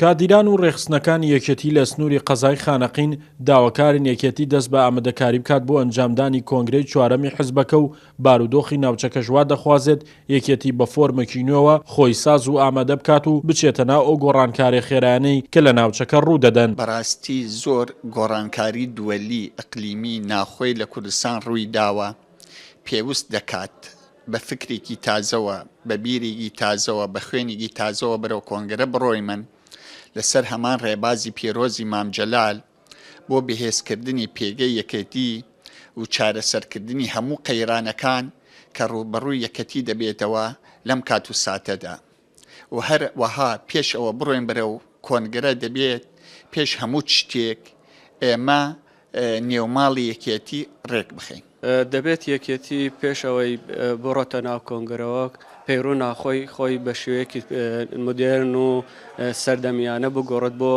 کادیران و ڕێخستنەکانی یەکێتی لە سنووری قەزای خانەقین داواکارن یەکێتی دەست بە ئامادەکاری بکات بۆ ئەنجامدانی کۆنگرەی چوارەمی حیزبەکە و بارودۆخی ناوچەکەش وا دەخوازێت یەکێتی بە فۆرمێکی نوێوە خۆی ساز و ئامادە بکات و بچێتە ناو ئەو گۆڕانکاری خێرانەی کە لە ناوچەکە ڕوودەدەن. بەڕاستی زۆر گۆڕانکاری دووەلی ئەقلیمی ناخۆی لە کوردستان ڕووی داوە، پێویست دەکات بە فکرێکی تازەوە، بە بیرێکی تازەوە، بە خوێنێکی تازەوە بەرەو کۆنگرە بڕۆی من لەسەر هەمان ڕێبازی پیرۆزی مام جەلال بۆ بەهێزکردنی پێگەی یەکێتی و چارەسەرکردنی هەموو قەیرانەکان کە ڕوبەڕووی یەکەتی دەبێتەوە لەم کات و ساتەدا و هەر وەها پێش ئەوە بڕۆین بەرەو کۆنگرە دەبێت پێش هەموو شتێک ئێمە نێوماڵی یەکێتی ڕێک بخەین. دەبێت یەکێتی پێش ئەوەی بڕۆتە ناو کۆنگرەوە پەیڕوو ناخۆی خۆی بە شێوەیەکی مدێرن و سەردەمیانە بگۆڕێت بۆ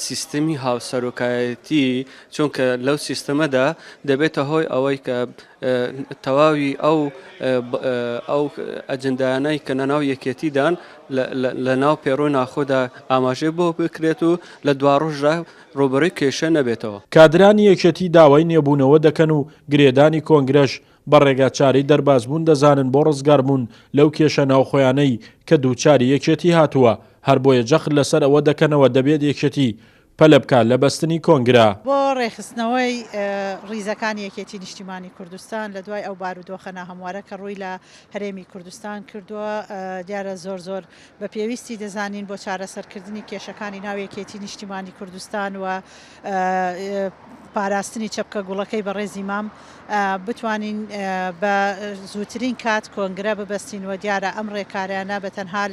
سیستەمی هاوسەرۆکایەتی، چونکە لەو سیستەمەدا دەبێتە هۆی ئەوەی کە تەواوی ئەو ئەجندانەی کە نەناو یەکێتیدان لە ناو پەیڕوو ناخۆدا ئاماژەی بۆ بکرێت و لە دوا ڕۆژدا ڕۆبەرەی کێشە نەبێتەوە. کادرانی یەکێتی داوای نێبوونەوە دەکەن و گرێدانی کۆنگرەش بە ڕێگاچاری دەربازبوون دەزانن بۆ ڕزگاربوون لەو کێشە ناوخۆیانەی کە دووچاری یەکێتی هاتووە، هەر بۆیە جەخت لەسەر ئەوە دەکەنەوە دەبێت یەکێتی پەلە بکات لە بەستنی کۆنگرە. بۆ ڕێخستنەوەی ڕیزەکانی یەکێتی نیشتیمانی کوردستان لە دوای ئەو بارودۆخە ناهەموارە کە ڕووی لە هەرێمی کوردستان کردووە، دیارە زۆر بە پێویستی دەزانین بۆ چارەسەرکردنی کێشەکانی ناو یەکێتی نیشتیمانی کوردستان و پاراستنی چەپکە گوڵەکەی بە ڕێزی مام بتوانین بە زووترین کات کۆنگرە ببەستینەوە. دیارە ئەم ڕێکاریانە بە تەنها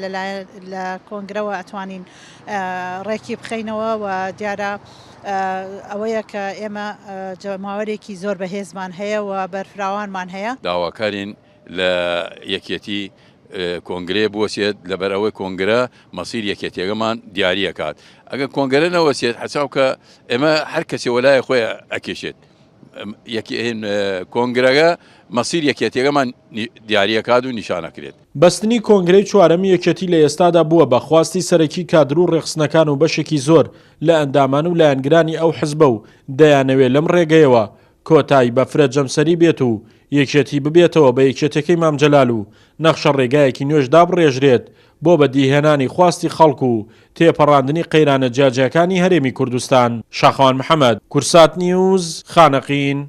لە کۆنگرەوە ئەتوانین ڕێکی بخەینەوە و دیارە ئەوەیە کە ئێمە جەماوەرێکی زۆر بەهێزمان هەیە و بەرفراوانمان هەیە. داواکارین لە یەکێتی کۆنگرێ بوەسێت لەبەرەوەی کۆنگرە مەسیر یەکێتیەکەمان دیاریەکات. ئەگە کۆنگرە نەوەسێت حەساو کە ئێمە هەر کەسێ وەلایە خۆی ئەکێشێت. کۆنگرەکە مەسیر یەکێتیەکەمان دیاریەکات و نیشانەکرێت. بەستنی کۆنگرەی چوارەمی یەکێتی لە ئێستادا بووە بە خواستی سەرەکی کادر و ڕێخستنەکان و بەشێکی زۆر لە ئەندامان و لایەنگرانی ئەو حیزبە و دەیانەوێت لەم ڕێگەیەوە کۆتایی بە فرەجەمسەری بێت و یەکێتی ببێتەوە بە یەکێتەکەی مام جەلال و نەخشە ڕێگایەکی نوێژ دابڕێژرێت بۆ بەدیهێنانی خواستی خەڵک و تێپەڕاندنی قەیرانە جیاجیەکانی هەرێمی کوردستان. شاخەوان محەممەد، کورسات نیوز، خانەقین.